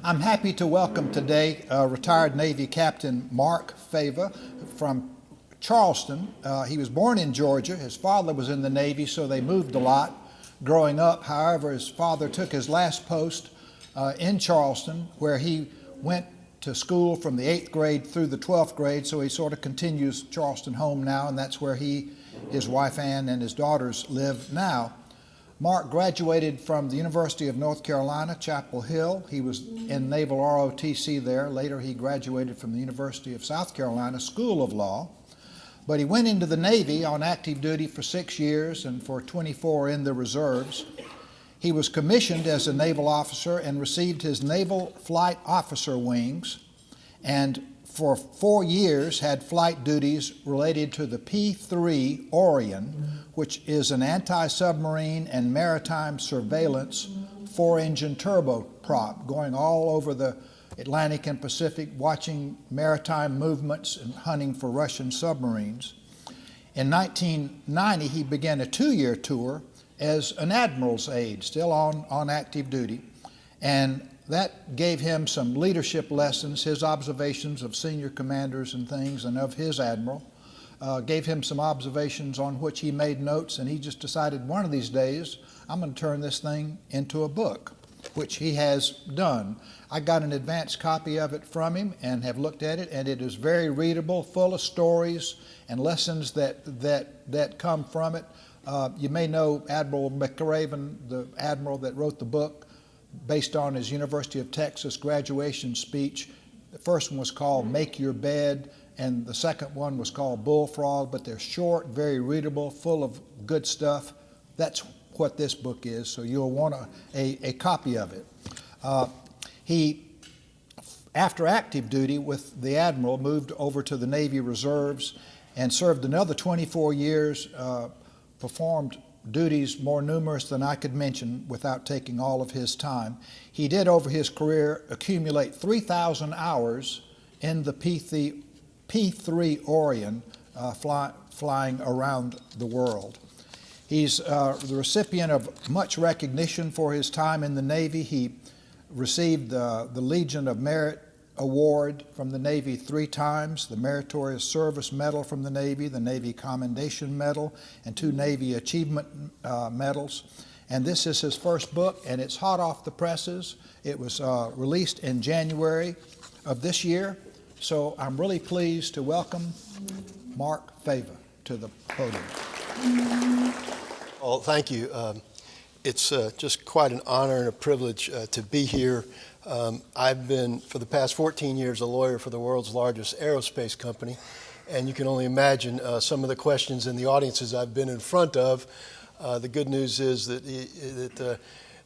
I'm happy to welcome today retired Navy Captain Mark Fava from Charleston. He was born in Georgia. His father was in the Navy, so they moved a lot growing up. However, his father took his last post in Charleston, where he went to school from the 8th grade through the 12th grade, so he sort of continues Charleston home now, and that's where he, his wife Ann, and his daughters live now. Mark graduated from the University of North Carolina, Chapel Hill. He was in Naval ROTC there. Later, he graduated from the University of South Carolina School of Law. But he went into the Navy on active duty for 6 years and for 24 in the reserves. He was commissioned as a naval officer and received his Naval Flight Officer wings, and for 4 years had flight duties related to the P-3 Orion, which is an anti-submarine and maritime surveillance 4-engine turboprop going all over the Atlantic and Pacific, watching maritime movements and hunting for Russian submarines. In 1990, he began a 2-year tour as an admiral's aide, still on active duty, and that gave him some leadership lessons. His observations of senior commanders and things and of his admiral gave him some observations on which he made notes, and he just decided one of these days, I'm going to turn this thing into a book, which he has done. I got an advance copy of it from him and have looked at it, and it is very readable, full of stories and lessons that come from it. You may know Admiral McRaven, the admiral that wrote the book, based on his University of Texas graduation speech. The first one was called Make Your Bed, and the second one was called Bullfrog, but they're short, very readable, full of good stuff. That's what this book is, so you'll want a copy of it. He, after active duty with the Admiral, moved over to the Navy Reserves and served another 24 years, performed duties more numerous than I could mention without taking all of his time. He did, over his career, accumulate 3,000 hours in the P-3 Orion, flying around the world. He's the recipient of much recognition for his time in the Navy. He received the Legion of Merit Award from the Navy 3 times, the Meritorious Service Medal from the Navy Commendation Medal, and 2 Navy Achievement Medals. And this is his first book, and it's hot off the presses. It was released in January of this year. So I'm really pleased to welcome Mark Fava to the podium. Well, thank you. It's just quite an honor and a privilege to be here. I've been, for the past 14 years, a lawyer for the world's largest aerospace company, and you can only imagine some of the questions in the audiences I've been in front of. The good news is that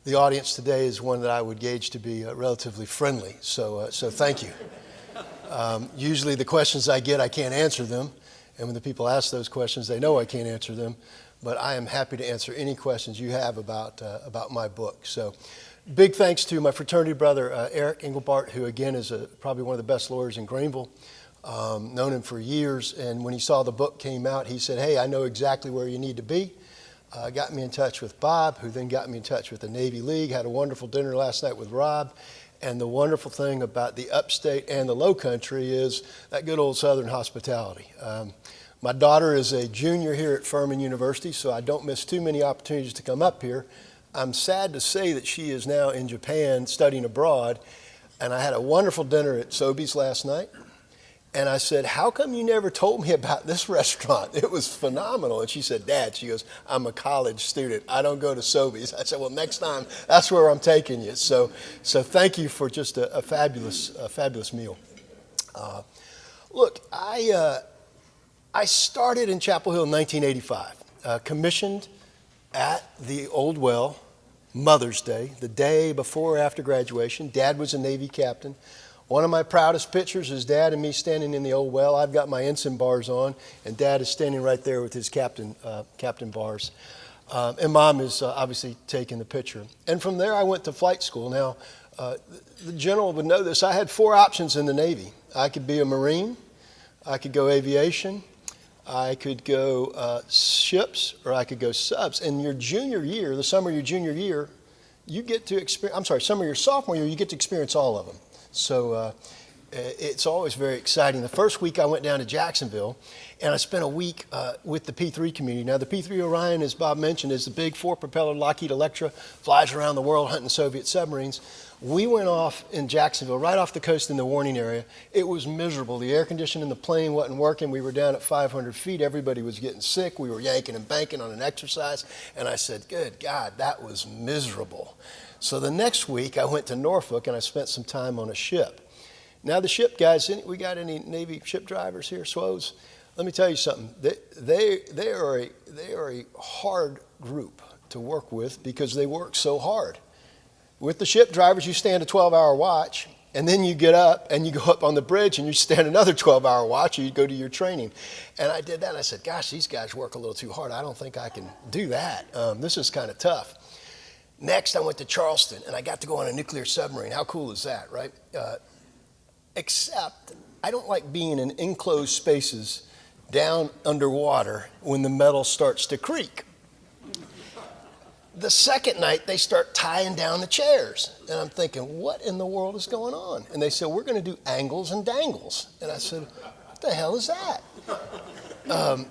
the audience today is one that I would gauge to be relatively friendly, so thank you. Usually the questions I get, I can't answer them, and when the people ask those questions, they know I can't answer them, but I am happy to answer any questions you have about my book. So. Big thanks to my fraternity brother, Eric Engelbart, who again is probably one of the best lawyers in Greenville. Known him for years, and when he saw the book came out, he said, hey, I know exactly where you need to be. Got me in touch with Bob, who then got me in touch with the Navy League. Had a wonderful dinner last night with Rob. And the wonderful thing about the upstate and the low country is that good old Southern hospitality. My daughter is a junior here at Furman University, so I don't miss too many opportunities to come up here. I'm sad to say that she is now in Japan studying abroad, and I had a wonderful dinner at Sobeys last night, and I said, how come you never told me about this restaurant? It was phenomenal. And she said, Dad, she goes, I'm a college student. I don't go to Sobeys. I said, well, next time, that's where I'm taking you. So thank you for just a fabulous meal. Look, I started in Chapel Hill in 1985, commissioned at the Old Well, Mother's Day, the day before or after graduation. Dad was a Navy captain. One of my proudest pictures is Dad and me standing in the Old Well. I've got my ensign bars on, and Dad is standing right there with his captain bars. And Mom is obviously taking the picture. And from there, I went to flight school. Now, the general would know this. I had 4 options in the Navy. I could be a Marine, I could go aviation, I could go ships, or I could go subs. And your junior year, the summer of your junior year, you get to experience, I'm sorry, summer of your sophomore year, you get to experience all of them. So it's always very exciting. The first week I went down to Jacksonville, and I spent a week with the P-3 community. Now, the P-3 Orion, as Bob mentioned, is the big 4-propeller Lockheed Electra, flies around the world hunting Soviet submarines. We went off in Jacksonville, right off the coast in the warning area. It was miserable. The air conditioning in the plane wasn't working. We were down at 500 feet. Everybody was getting sick. We were yanking and banking on an exercise. And I said, good God, that was miserable. So the next week, I went to Norfolk, and I spent some time on a ship. Now, the ship guys, we got any Navy ship drivers here, SWOs? Let me tell you something. They are a hard group to work with because they work so hard. With the ship drivers, you stand a 12-hour watch, and then you get up and you go up on the bridge and you stand another 12-hour watch, or you go to your training. And I did that, and I said, gosh, these guys work a little too hard. I don't think I can do that. This is kind of tough. Next, I went to Charleston, and I got to go on a nuclear submarine. How cool is that, right? Except I don't like being in enclosed spaces down underwater when the metal starts to creak. The second night, they start tying down the chairs. And I'm thinking, what in the world is going on? And they said, we're going to do angles and dangles. And I said, what the hell is that?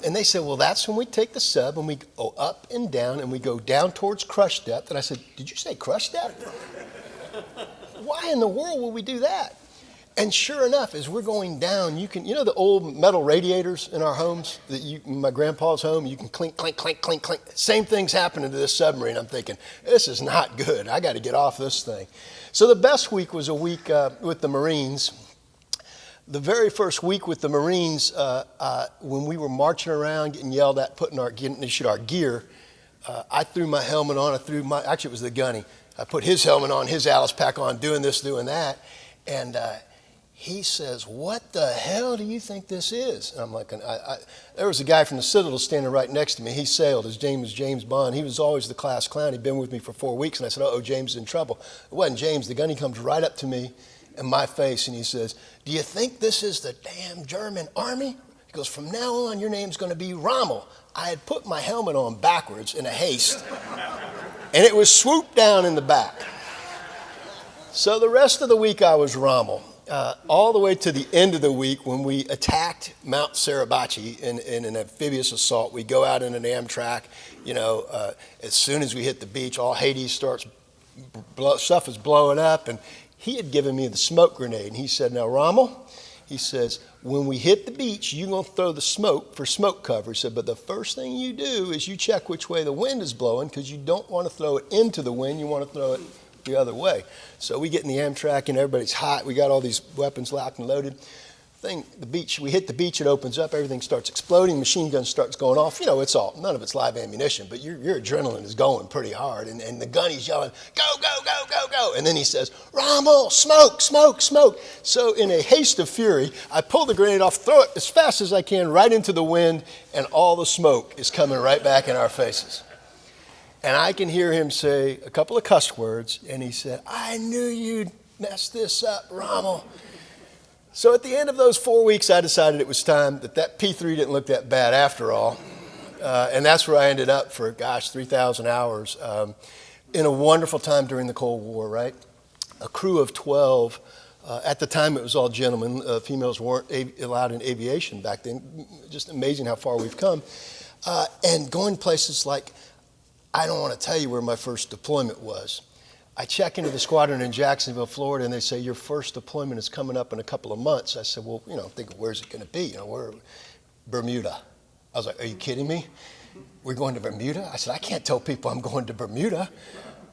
And they said, well, that's when we take the sub and we go up and down and we go down towards crush depth. And I said, did you say crush depth? Why in the world will we do that? And sure enough, as we're going down, you know the old metal radiators in our homes, my grandpa's home, you can clink, clink, clink, clink, clink. Same thing's happening to this submarine. I'm thinking, this is not good. I got to get off this thing. So the best week was a week with the Marines. The very first week with the Marines, when we were marching around, getting yelled at, getting issued our gear, I threw my helmet on. Actually, it was the gunny. I put his helmet on, his Alice pack on, doing this, doing that. And he says, what the hell do you think this is? And I'm like, there was a guy from the Citadel standing right next to me. He sailed. His name was James Bond. He was always the class clown. He'd been with me for 4 weeks. And I said, uh-oh, James is in trouble. It wasn't James. The gunny comes right up to me in my face, and he says, do you think this is the damn German army? He goes, from now on, your name's going to be Rommel. I had put my helmet on backwards in a haste, and it was swooped down in the back. So the rest of the week, I was Rommel. All the way to the end of the week when we attacked Mount Suribachi in an amphibious assault. We go out in an Amtrak, as soon as we hit the beach, all Hades starts, stuff is blowing up, and he had given me the smoke grenade, and he said, now Rommel, he says, when we hit the beach, you're going to throw the smoke for smoke cover. He said, but the first thing you do is you check which way the wind is blowing, because you don't want to throw it into the wind, you want to throw it the other way. So we get in the Amtrak and everybody's hot. We got all these weapons locked and loaded. We hit the beach, it opens up, everything starts exploding, machine gun starts going off. None of it's live ammunition, but your adrenaline is going pretty hard. And the gunny's yelling, go, go, go, go, go. And then he says, Rommel, smoke, smoke, smoke. So in a haste of fury, I pull the grenade off, throw it as fast as I can right into the wind, and all the smoke is coming right back in our faces. And I can hear him say a couple of cuss words, and he said, I knew you'd mess this up, Rommel. So at the end of those 4 weeks, I decided it was time that P-3 didn't look that bad after all. And that's where I ended up for, 3,000 hours in a wonderful time during the Cold War, right? A crew of 12. At the time, it was all gentlemen. Females weren't allowed in aviation back then. Just amazing how far we've come. And going places like, I don't want to tell you where my first deployment was. I check into the squadron in Jacksonville, Florida, and they say, your first deployment is coming up in a couple of months. I said, well, I'm thinking, where's it going to be? Where? Bermuda. I was like, are you kidding me? We're going to Bermuda? I said, I can't tell people I'm going to Bermuda.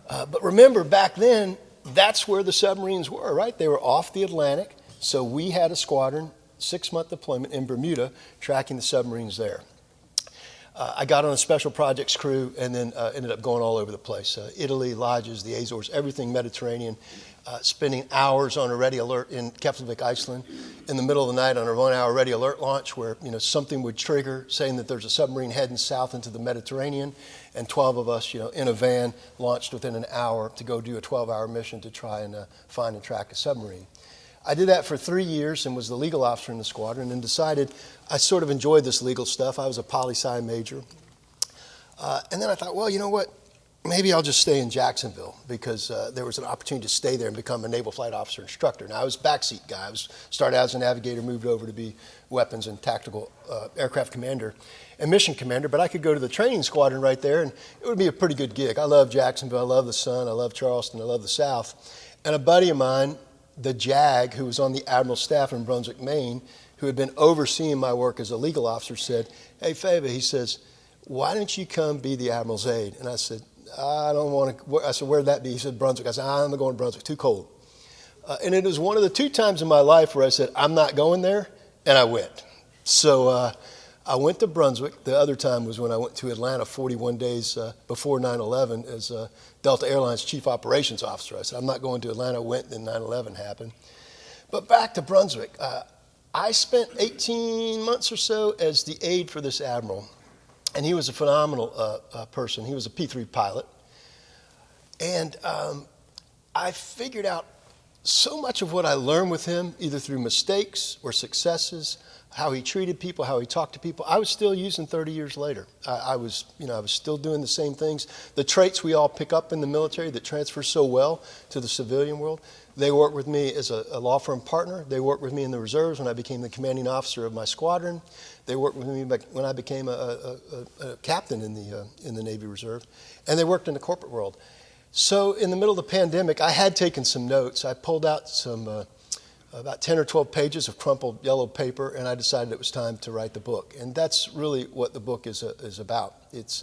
But remember, back then, that's where the submarines were, right? They were off the Atlantic. So we had a squadron, 6-month deployment in Bermuda, tracking the submarines there. I got on a special projects crew and then ended up going all over the place. Italy, lodges, the Azores, everything Mediterranean, spending hours on a ready alert in Keflavik, Iceland, in the middle of the night on a 1-hour ready alert launch where something would trigger saying that there's a submarine heading south into the Mediterranean, and 12 of us in a van launched within an hour to go do a 12-hour mission to try and find and track a submarine. I did that for 3 years and was the legal officer in the squadron and decided I sort of enjoyed this legal stuff. I was a poli-sci major. And then I thought, well, you know what? maybe I'll just stay in Jacksonville because there was an opportunity to stay there and become a naval flight officer instructor. Now, I was a backseat guy. Started out as a navigator, moved over to be weapons and tactical aircraft commander and mission commander, but I could go to the training squadron right there, and it would be a pretty good gig. I love Jacksonville. I love the sun. I love Charleston. I love the South. And a buddy of mine, the JAG, who was on the Admiral staff in Brunswick, Maine, who had been overseeing my work as a legal officer, said, "Hey, Fava," he says, "why don't you come be the Admiral's aide?" And I said, "I don't want to." I said, "Where'd that be?" He said, "Brunswick." I said, "I'm not going to Brunswick, too cold." And it was one of the 2 times in my life where I said, "I'm not going there," and I went. So I went to Brunswick. The other time was when I went to Atlanta 41 days before 9/11 as Delta Airlines Chief Operations Officer. I said, "I'm not going to Atlanta." I went, and 9/11 happened. But back to Brunswick. I spent 18 months or so as the aide for this admiral, and he was a phenomenal person. He was a P-3 pilot. And I figured out so much of what I learned with him, either through mistakes or successes, how he treated people, how he talked to people, I was still using 30 years later. I was still doing the same things. The traits we all pick up in the military that transfer so well to the civilian world, they worked with me as a law firm partner. They worked with me in the reserves when I became the commanding officer of my squadron. They worked with me when I became a captain in the Navy Reserve. And they worked in the corporate world. So in the middle of the pandemic, I had taken some notes. I pulled out some about 10 or 12 pages of crumpled yellow paper, and I decided it was time to write the book. And that's really what the book is about. It's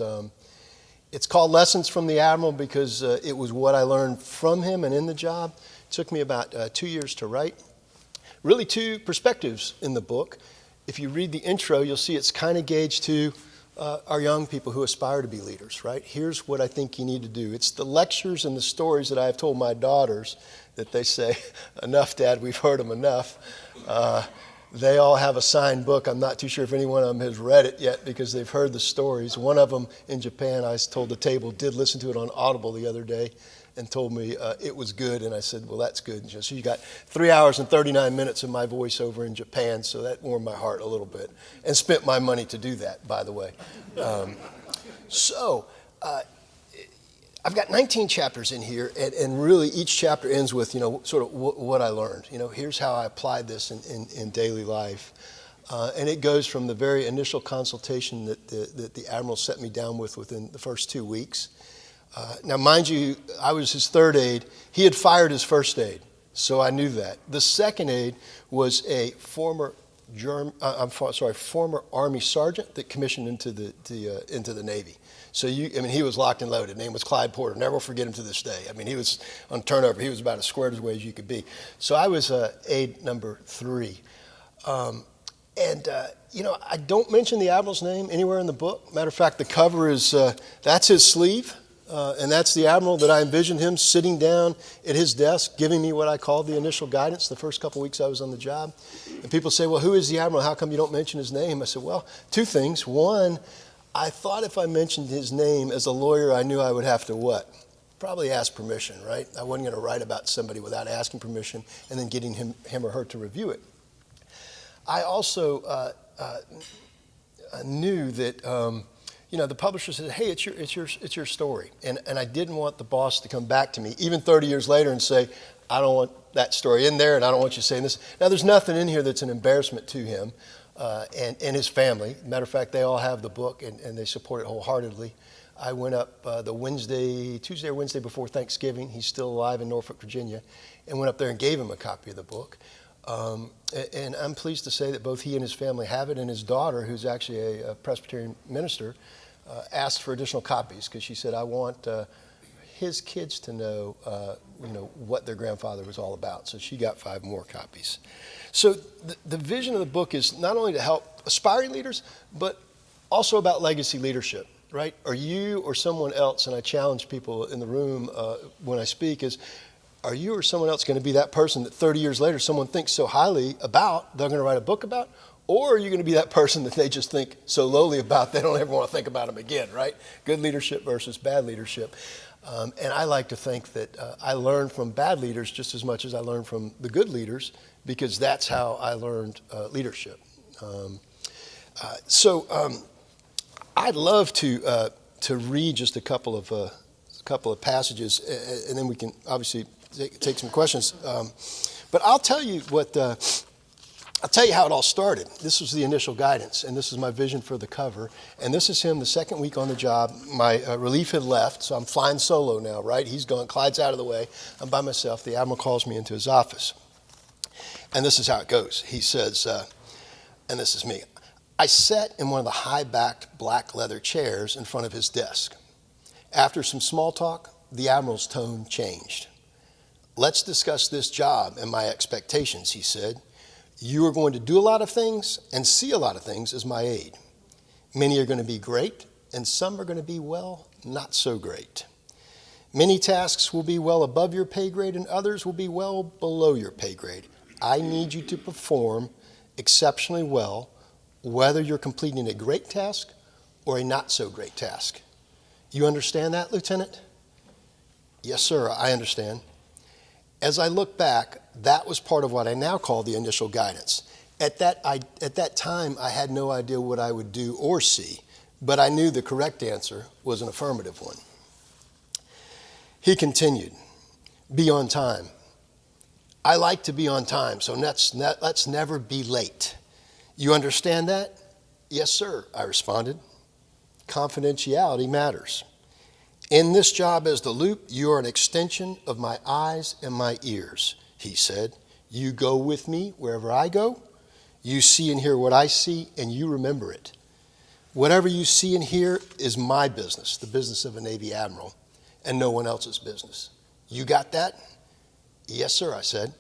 called Lessons from the Admiral because it was what I learned from him and in the job. It took me about 2 years to write. Really 2 perspectives in the book. If you read the intro, you'll see it's kind of gauged to our young people who aspire to be leaders, right? Here's what I think you need to do. It's the lectures and the stories that I've told my daughters that they say, "Enough, Dad, we've heard them enough." They all have a signed book. I'm not too sure if any one of them has read it yet because they've heard the stories. One of them in Japan, I told the table, did listen to it on Audible the other day and told me it was good. And I said, "Well, that's good." So you got 3 hours and 39 minutes of my voiceover in Japan, so that warmed my heart a little bit. And spent my money to do that, by the way. I've got 19 chapters in here, and really each chapter ends with, sort of what I learned. Here's how I applied this in daily life. And it goes from the very initial consultation that the Admiral set me down with within the first 2 weeks. Now, mind you, I was his third aide. He had fired his first aide, so I knew that. The second aide was a former Army sergeant that commissioned into the Navy. So he was locked and loaded. His name was Clyde Porter. Never will forget him to this day. He was on turnover. He was about as squared away as you could be. So I was aide number 3. I don't mention the Admiral's name anywhere in the book. Matter of fact, the cover is, that's his sleeve. And that's the Admiral that I envisioned him sitting down at his desk, giving me what I called the initial guidance the first couple weeks I was on the job. And people say, "Well, who is the Admiral? How come you don't mention his name?" I said, "Well, 2 things. One, I thought if I mentioned his name as a lawyer, I knew I would have to what? Probably ask permission, right? I wasn't going to write about somebody without asking permission and then getting him or her to review it. I also knew that the publisher said, "Hey, it's your story," and I didn't want the boss to come back to me even 30 years later and say, "I don't want that story in there, and I don't want you saying this." Now, there's nothing in here that's an embarrassment to him. And his family. Matter of fact, they all have the book and they support it wholeheartedly. I went up Tuesday or Wednesday before Thanksgiving. He's still alive in Norfolk, Virginia, and went up there and gave him a copy of the book. And I'm pleased to say that both he and his family have it, and his daughter, who's actually a Presbyterian minister, asked for additional copies because she said, "I want his kids to know, what their grandfather was all about." So she got 5 more copies. So the vision of the book is not only to help aspiring leaders, but also about legacy leadership, right? Are you or someone else, and I challenge people in the room when I speak, are you or someone else going to be that person that 30 years later someone thinks so highly about, they're going to write a book about? Or are you going to be that person that they just think so lowly about they don't ever want to think about them again, right? Good leadership versus bad leadership. And I like to think that I learned from bad leaders just as much as I learned from the good leaders, because that's how I learned leadership. I'd love to read just a couple of couple of passages, and then we can obviously take some questions. But I'll tell you how it all started. This was the initial guidance, and this is my vision for the cover. And this is him the second week on the job. My relief had left, so I'm flying solo now, right? He's gone. Clyde's out of the way. I'm by myself. The Admiral calls me into his office. And this is how it goes. He says, and this is me, I sat in one of the high-backed black leather chairs in front of his desk. After some small talk, the Admiral's tone changed. Let's discuss this job and my expectations, he said. You are going to do a lot of things and see a lot of things as my aide. Many are going to be great, and some are going to be, well, not so great. Many tasks will be well above your pay grade, and others will be well below your pay grade. I need you to perform exceptionally well, whether you're completing a great task or a not so great task. You understand that, Lieutenant? Yes, sir, I understand. As I look back, that was part of what I now call the initial guidance. At that time, I had no idea what I would do or see, but I knew the correct answer was an affirmative one. He continued, be on time. I like to be on time, so let's never be late. You understand that? Yes, sir, I responded. Confidentiality matters. In this job as the loop, you are an extension of my eyes and my ears, he said. You go with me wherever I go. You see and hear what I see, and you remember it. Whatever you see and hear is my business, the business of a Navy admiral, and no one else's business. You got that? Yes, sir, I said.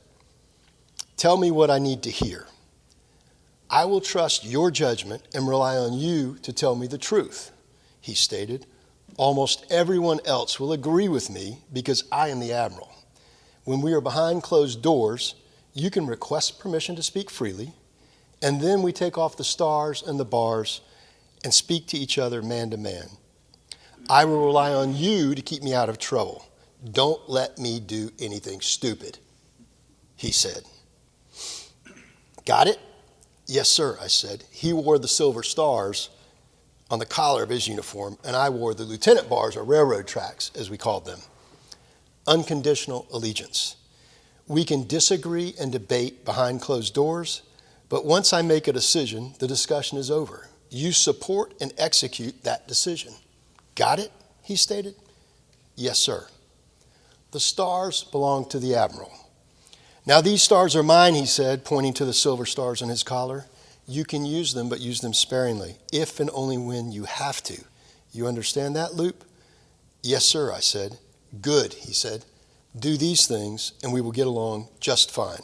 Tell me what I need to hear. I will trust your judgment and rely on you to tell me the truth, he stated. Almost everyone else will agree with me because I am the admiral. When we are behind closed doors, you can request permission to speak freely, and then we take off the stars and the bars and speak to each other man to man. I will rely on you to keep me out of trouble. Don't let me do anything stupid, he said. Got it? Yes, sir, I said. He wore the silver stars on the collar of his uniform, and I wore the lieutenant bars, or railroad tracks, as we called them. Unconditional allegiance. We can disagree and debate behind closed doors, but once I make a decision, the discussion is over. You support and execute that decision. Got it? He stated. Yes, sir. The stars belong to the admiral. Now these stars are mine, he said, pointing to the silver stars on his collar. You can use them, but use them sparingly, if and only when you have to. You understand that, Loop? Yes, sir, I said. Good, he said. Do these things, and we will get along just fine.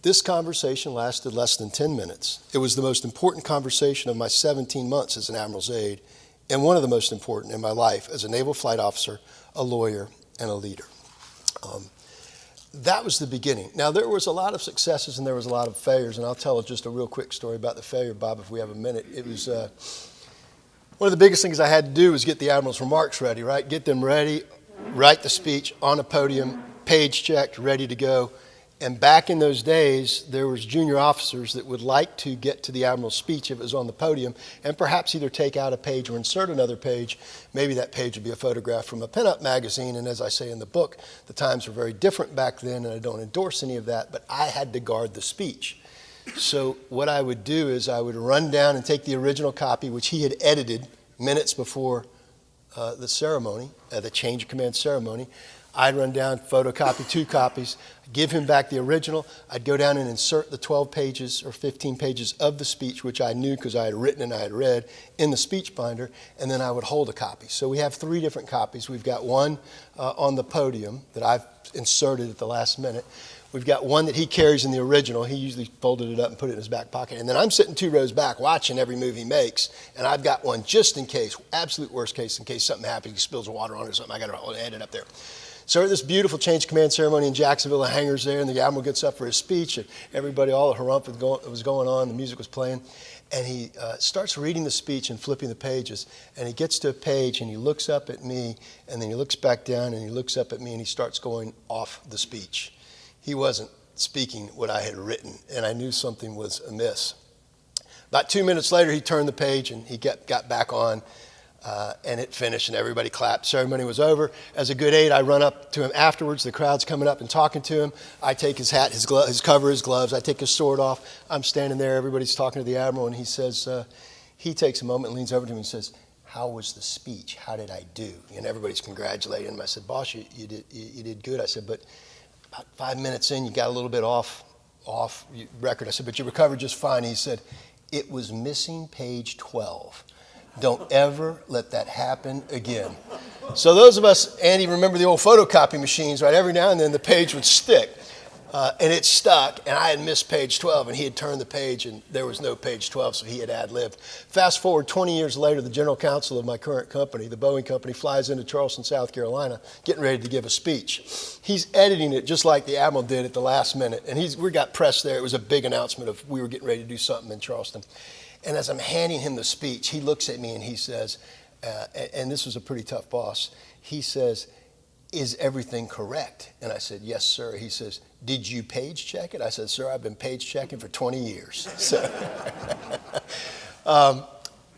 This conversation lasted less than 10 minutes. It was the most important conversation of my 17 months as an admiral's aide, and one of the most important in my life as a naval flight officer, a lawyer, and a leader. That was the beginning. Now, there was a lot of successes and there was a lot of failures, and I'll tell just a real quick story about the failure, Bob, if we have a minute. It was one of the biggest things I had to do was get the Admiral's remarks ready, right? Get them ready, write the speech on a podium, page checked, ready to go. And back in those days, there was junior officers that would like to get to the Admiral's speech if it was on the podium and perhaps either take out a page or insert another page. Maybe that page would be a photograph from a pinup magazine. And as I say in the book, the times were very different back then, and I don't endorse any of that, but I had to guard the speech. So what I would do is I would run down and take the original copy, which he had edited minutes before the ceremony, the change of command ceremony. I'd run down, photocopy 2 copies, give him back the original. I'd go down and insert the 12 pages or 15 pages of the speech, which I knew because I had written and I had read, in the speech binder, and then I would hold a copy. So we have 3 different copies. We've got one on the podium that I've inserted at the last minute. We've got one that he carries in the original. He usually folded it up and put it in his back pocket. And then I'm sitting 2 rows back watching every move he makes, and I've got one just in case, absolute worst case, in case something happens, he spills water on it or something, I got to add it up there. So at this beautiful change of command ceremony in Jacksonville, the hangar's there, and the Admiral gets up for his speech, and everybody, all the harumph was going on, the music was playing, and he starts reading the speech and flipping the pages, and he gets to a page, and he looks up at me, and then he looks back down, and he looks up at me, and he starts going off the speech. He wasn't speaking what I had written, and I knew something was amiss. About 2 minutes later, he turned the page, and he got back on. And it finished, and everybody clapped. Ceremony was over. As a good aide, I run up to him afterwards. The crowd's coming up and talking to him. I take his hat, his cover, his gloves. I take his sword off. I'm standing there. Everybody's talking to the Admiral, and he says, he takes a moment and leans over to me and says, "How was the speech? How did I do?" And everybody's congratulating him. I said, "Boss, you did good." I said, "But about 5 minutes in, you got a little bit off record." I said, "But you recovered just fine." He said, "It was missing page 12. Don't ever let that happen again." So those of us, Andy, remember the old photocopy machines, right? Every now and then the page would stick. And it stuck, and I had missed page 12, and he had turned the page, and there was no page 12, so he had ad-libbed. Fast forward 20 years later, the general counsel of my current company, the Boeing company, flies into Charleston, South Carolina, getting ready to give a speech. He's editing it just like the Admiral did at the last minute, and we got press there. It was a big announcement of we were getting ready to do something in Charleston. And as I'm handing him the speech, he looks at me and he says, and this was a pretty tough boss, he says, "Is everything correct?" And I said, "Yes, sir." He says, "Did you page check it?" I said, "Sir, I've been page checking for 20 years. So,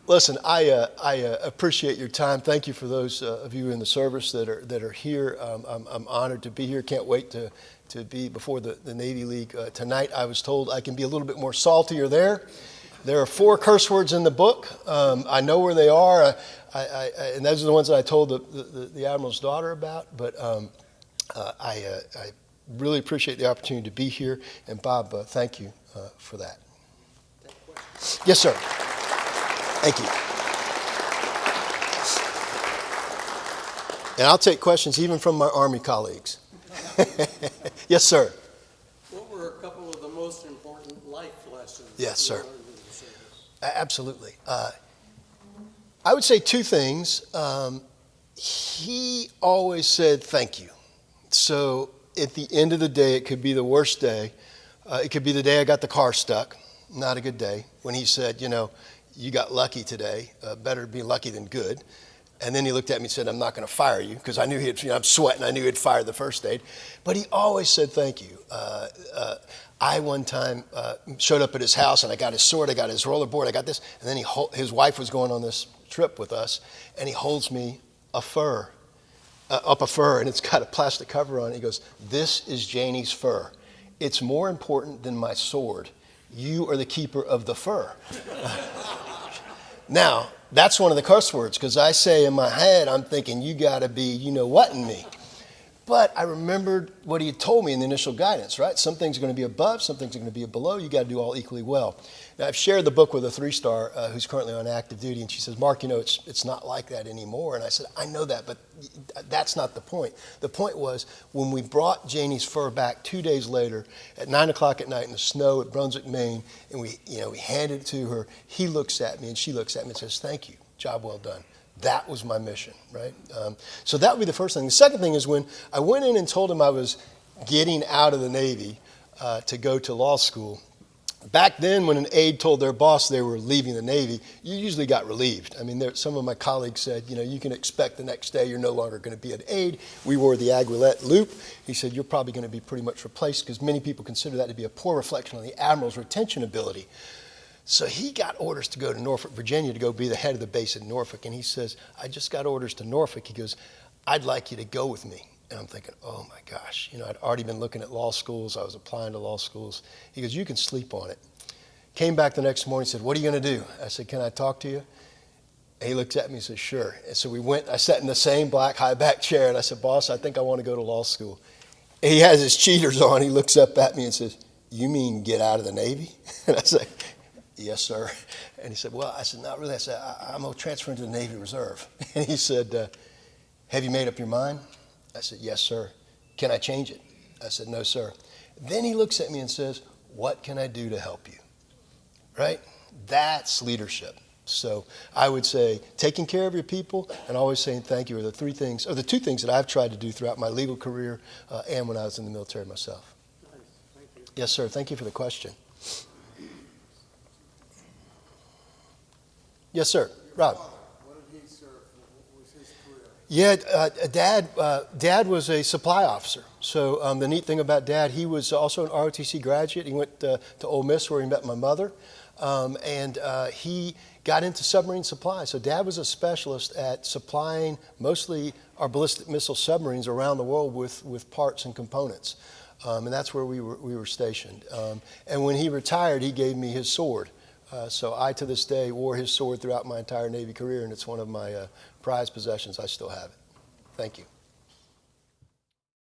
listen, I appreciate your time. Thank you for those of you in the service that are here. I'm honored to be here. Can't wait to be before the Navy League tonight. I was told I can be a little bit more saltier there. There are 4 curse words in the book. I know where they are, and those are the ones that I told the Admiral's daughter about. But I really appreciate the opportunity to be here. And Bob, thank you for that. Yes, sir. Thank you. And I'll take questions even from my Army colleagues. Yes, sir. What were a couple of the most important life lessons? Yes, sir. you learned in the service? Absolutely. I would say 2 things. He always said thank you. So at the end of the day, it could be the worst day. It could be the day I got the car stuck. Not a good day. When he said, "You got lucky today. Better be lucky than good." And then he looked at me and said, "I'm not going to fire you," because I knew I'm sweating. I knew he'd fired the first aide. But he always said thank you. I one time showed up at his house, and I got his sword, I got his rollerboard, I got this. And then his wife was going on this trip with us, and he holds me a fur, and it's got a plastic cover on it. He goes, "This is Janie's fur. It's more important than my sword. You are the keeper of the fur." Now, that's one of the curse words, because I say in my head, I'm thinking, you got to be you-know-what in me. But I remembered what he had told me in the initial guidance, right? Some things are going to be above, some things are going to be below. You got to do all equally well. Now, I've shared the book with a 3-star who's currently on active duty, and she says, "Mark, it's not like that anymore." And I said, "I know that, but that's not the point. The point was when we brought Janie's fur back 2 days later at 9 o'clock at night in the snow at Brunswick, Maine, and we handed it to her. He looks at me and she looks at me and says, 'Thank you, job well done.'" That was my mission, right? So that would be the first thing. The second thing is when I went in and told him I was getting out of the Navy to go to law school. Back then, when an aide told their boss they were leaving the Navy, you usually got relieved. I mean, some of my colleagues said, you can expect the next day you're no longer going to be an aide. We wore the aiguillette loop. He said, "You're probably going to be pretty much replaced," because many people consider that to be a poor reflection on the Admiral's retention ability. So he got orders to go to Norfolk, Virginia, to go be the head of the base in Norfolk. And he says, "I just got orders to Norfolk." He goes, "I'd like you to go with me." And I'm thinking, oh my gosh, I'd already been looking at law schools. I was applying to law schools. He goes, "You can sleep on it." Came back the next morning and said, "What are you going to do?" I said, "Can I talk to you?" And he looked at me and said, "Sure." And so we went. I sat in the same black high back chair, and I said, "Boss, I think I want to go to law school." And he has his cheaters on. He looks up at me and says, "You mean get out of the Navy?" And I said, "Yes, sir." And he said, "Well," I said, "Not really." I said, "I'm going to transfer into the Navy Reserve." And he said, "Have you made up your mind?" I said, "Yes, sir." "Can I change it?" I said, "No, sir." Then he looks at me and says, "What can I do to help you?" Right? That's leadership. So I would say taking care of your people and always saying thank you are the 2 things that I've tried to do throughout my legal career and when I was in the military myself. Nice. Thank you. Yes, sir. Thank you for the question. Yes, sir. Rob. What did he serve? What was his career? Yeah, Dad was a supply officer. So the neat thing about Dad, he was also an ROTC graduate. He went to Ole Miss where he met my mother. And he got into submarine supply. So Dad was a specialist at supplying mostly our ballistic missile submarines around the world with parts and components. And that's where we were stationed. And when he retired, he gave me his sword. So I, to this day, wore his sword throughout my entire Navy career, and it's one of my prized possessions. I still have it. Thank you.